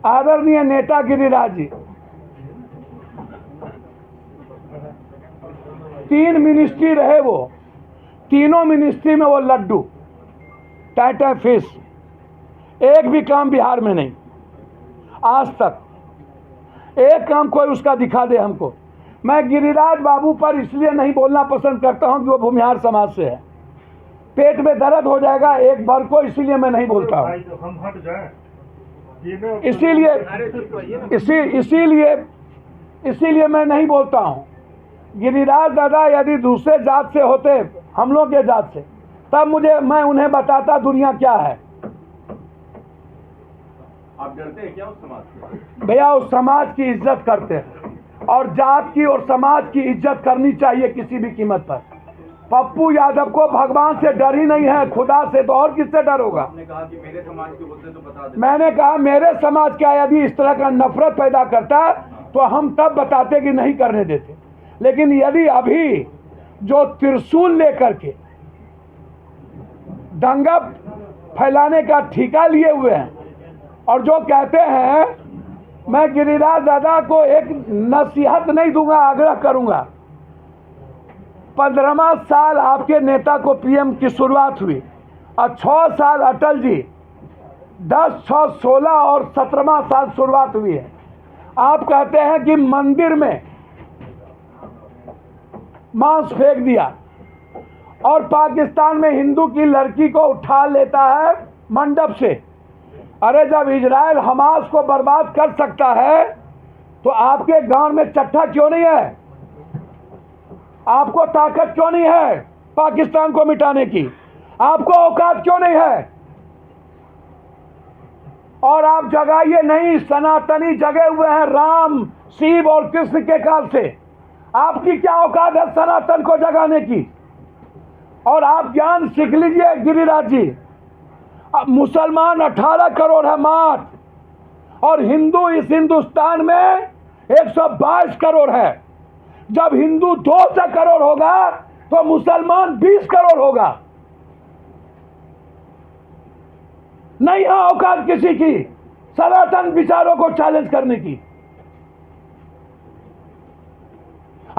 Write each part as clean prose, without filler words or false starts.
आदरणीय नेता गिरिराज जी, 3 मिनिस्ट्री रहे, वो तीनों मिनिस्ट्री में वो लड्डू टाटा फिश, एक भी काम बिहार में नहीं आज तक। एक काम कोई उसका दिखा दे हमको। मैं गिरिराज बाबू पर इसलिए नहीं बोलना पसंद करता हूं कि वो भूमिहार समाज से है, पेट में दर्द हो जाएगा एक बार को, इसीलिए मैं नहीं बोलता हूं। इसीलिए मैं नहीं बोलता हूं। गिरिराज दादा यदि दूसरे जात से होते, हम लोग के जात से, तब मैं उन्हें बताता दुनिया क्या है। आप डरते हैं क्या उस समाज से? भैया उस समाज की इज्जत करते हैं, और जात की और समाज की इज्जत करनी चाहिए किसी भी कीमत पर। पप्पू यादव को भगवान से डर ही नहीं है, खुदा से तो और किससे डर होगा। आपने कहा कि मेरे समाज के बोलते तो बता दे। मैंने कहा मेरे समाज का यदि इस तरह का नफरत पैदा करता तो हम तब बताते कि नहीं करने देते। लेकिन यदि अभी जो त्रिशूल लेकर के दंगा फैलाने का ठेका लिए हुए हैं, और जो कहते हैं, मैं गिरिराज दादा को एक नसीहत नहीं दूंगा, आग्रह करूंगा। 15वां साल आपके नेता को पीएम की शुरुआत हुई, और 6 साल अटल जी, 10, 6, 16 और 17वां साल शुरुआत हुई है। आप कहते हैं कि मंदिर में मांस फेंक दिया, और पाकिस्तान में हिंदू की लड़की को उठा लेता है मंडप से। अरे जब इजराइल हमास को बर्बाद कर सकता है तो आपके गांव में चट्टा क्यों नहीं है? आपको ताकत क्यों नहीं है पाकिस्तान को मिटाने की? आपको औकात क्यों नहीं है? और आप जगाइए नहीं, सनातनी जगे हुए हैं राम, शिव और कृष्ण के काल से। आपकी क्या औकात है सनातन को जगाने की? और आप ज्ञान सीख लीजिए गिरिराज जी। अब मुसलमान 18 करोड़ है मात्र, और हिंदू इस हिंदुस्तान में 122 करोड़ है। जब हिंदू 200 करोड़ होगा तो मुसलमान 20 करोड़ होगा। नहीं है औकात किसी की सनातन विचारों को चैलेंज करने की।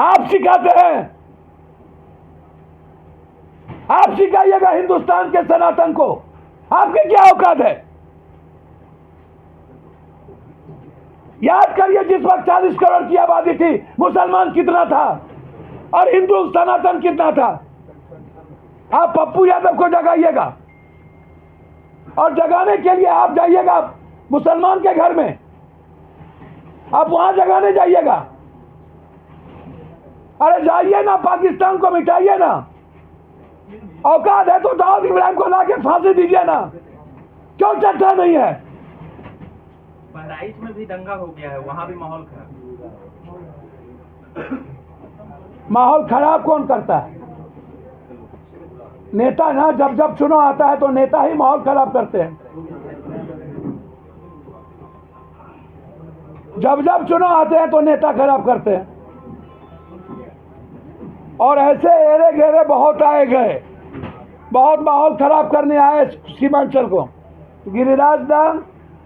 आप सिखाते हैं, आप सिखाइएगा हिंदुस्तान के सनातन को। आपकी क्या औकात है? याद करिए जिस वक्त 40 करोड़ की आबादी थी, मुसलमान कितना था और हिंदू सनातन कितना था। आप पप्पू यादव को जगाइएगा, और जगाने के लिए आप जाइएगा मुसलमान के घर में, आप वहां जगाने जाइएगा। अरे जाइए ना, पाकिस्तान को मिटाइए ना। औकात है तो दाऊद इब्राहिम को लाके फांसी दीजिए ना। क्यों चर्चा नहीं है? बहराइच में भी दंगा हो गया है, वहां भी माहौल खराब। माहौल खराब कौन करता है? नेता ना। जब जब चुनाव आता है तो नेता ही माहौल खराब करते हैं। जब जब चुनाव आते हैं तो नेता खराब करते हैं। और ऐसे एरे घेरे बहुत आए गए, बहुत माहौल खराब करने आए सीमांचल को। गिरिराज दा,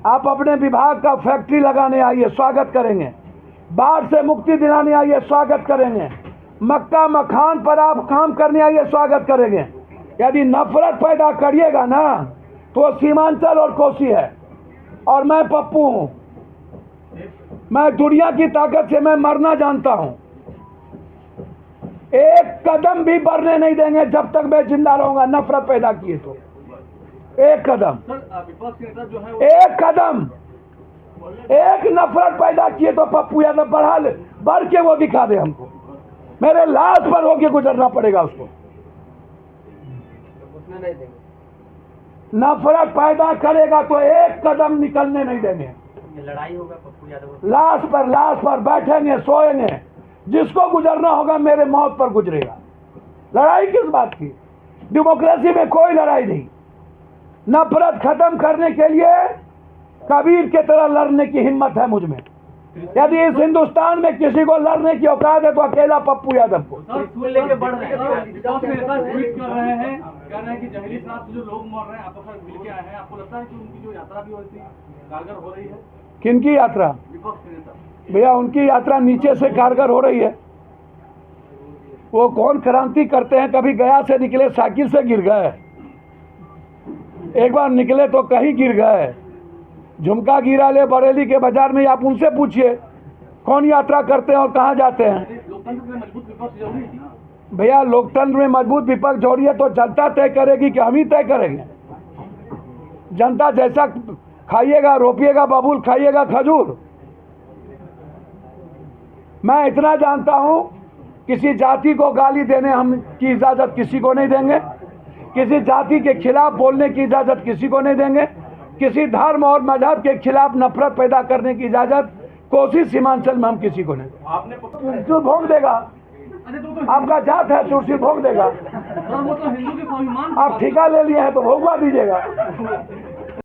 आप अपने विभाग का फैक्ट्री लगाने आइए, स्वागत करेंगे। बाढ़ से मुक्ति दिलाने आइए, स्वागत करेंगे। मक्का मखान पर आप काम करने आइए, स्वागत करेंगे। यदि नफरत पैदा करिएगा ना तो सीमांचल और कोसी है। और मैं पप्पू हूं, मैं दुनिया की ताकत से मैं मरना जानता हूं। एक कदम भी बढ़ने नहीं देंगे जब तक मैं जिंदा रहूंगा। नफरत पैदा किए तो एक कदम, एक कदम, एक नफरत पैदा किए तो पप्पू यादव बढ़ के वो दिखा दे हमको। मेरे लाश पर होके गुजरना पड़ेगा उसको। नफरत पैदा करेगा तो एक कदम निकलने नहीं देंगे। लड़ाई होगा पप्पू यादव। लाश पर बैठेंगे, सोएंगे। जिसको गुजरना होगा मेरे मौत पर गुजरेगा। लड़ाई किस बात की? डेमोक्रेसी में कोई लड़ाई नहीं। नफरत खत्म करने के लिए कबीर के तरह लड़ने की हिम्मत है मुझ में। यदि इस हिंदुस्तान में किसी को लड़ने की औकात है तो अकेला पप्पू यादव को। लेके बढ़ रहे हैं, ट्वीट कर रहे हैं, कह रहे हैं कि जहरीली शराब से जो लोग मर रहे हैं आपस में मिल के आए हैं। आपको लगता है कि उनकी जो यात्रा भी होती कारगर हो रही है? किनकी यात्रा? विपक्ष के नेता। भैया उनकी यात्रा नीचे से कारगर हो रही है। वो कौन क्रांति करते हैं? कभी गया से निकले साइकिल से गिर गए, एक बार निकले तो कहीं गिर गए। झुमका गिरा ले बरेली के बाजार में, आप उनसे पूछिए कौन यात्रा करते हैं और कहाँ जाते हैं। लोकतंत्र में मजबूत विपक्ष जरूरी है ना। भैया लोकतंत्र में मजबूत विपक्ष जोड़िए तो जनता तय करेगी कि हम ही तय करेंगे? जनता जैसा खाइएगा, रोपिएगा बबूल, खाइएगा खजूर। मैं इतना जानता हूं, किसी जाति को गाली देने हम की इजाज़त किसी को नहीं देंगे, किसी जाति के खिलाफ बोलने की इजाज़त किसी को नहीं देंगे, किसी धर्म और मजहब के खिलाफ नफरत पैदा करने की इजाज़त कोसी सीमांचल में हम किसी को नहीं देंगे। आपने चुरचुर भोग देगा, अरे तो आपका जात है, चुरचुर भोग देगा। सर वो तो हिंदू के स्वाभिमान आप ठेका ले लिए हैं तो भोगवा दीजिएगा।